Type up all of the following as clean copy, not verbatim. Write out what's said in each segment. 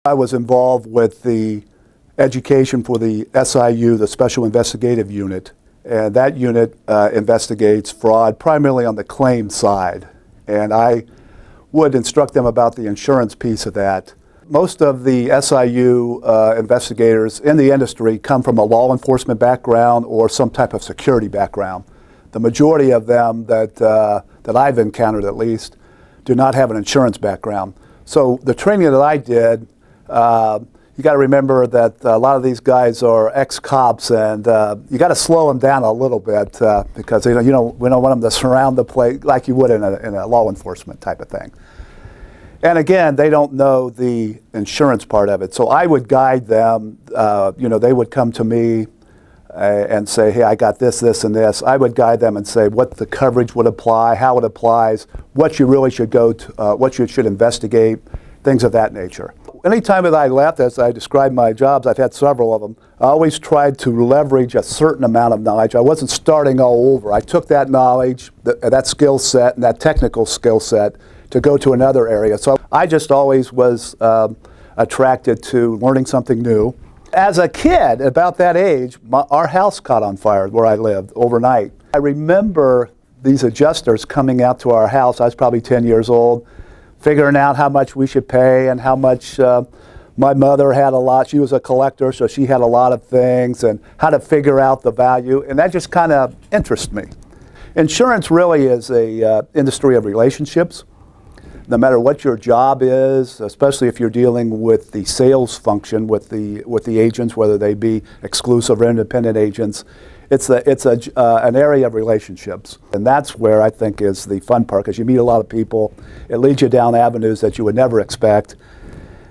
I was involved with the education for the SIU, the Special Investigative Unit, and that unit investigates fraud primarily on the claim side. And I would instruct them about the insurance piece of that. Most of the SIU investigators in the industry come from a law enforcement background or some type of security background. The majority of them that I've encountered, at least, do not have an insurance background. So the training that I did, you got to remember that a lot of these guys are ex-cops, and you got to slow them down a little bit because we don't want them to surround the place like you would in a law enforcement type of thing. And again, they don't know the insurance part of it. So I would guide them. They would come to me and say, hey, I got this, this, and this. I would guide them and say what the coverage would apply, how it applies, what you really should go to, what you should investigate, things of that nature. Anytime that I left, as I described my jobs, I've had several of them, I always tried to leverage a certain amount of knowledge. I wasn't starting all over. I took that knowledge, that skill set, and that technical skill set to go to another area. So I just always was attracted to learning something new. As a kid, about that age, our house caught on fire where I lived overnight. I remember these adjusters coming out to our house. I was probably 10 years old, figuring out how much we should pay and how much my mother had a lot. She was a collector, so she had a lot of things, and how to figure out the value, and that just kind of interested me. Insurance really is a industry of relationships. No matter what your job is, especially if you're dealing with the sales function with the agents, whether they be exclusive or independent agents, it's an area of relationships. And that's where I think is the fun part, because you meet a lot of people. It leads you down avenues that you would never expect.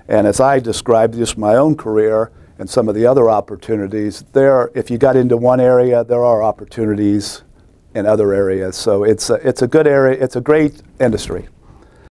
And as I described just my own career and some of the other opportunities, if you got into one area, there are opportunities in other areas. So it's a good area. It's a great industry.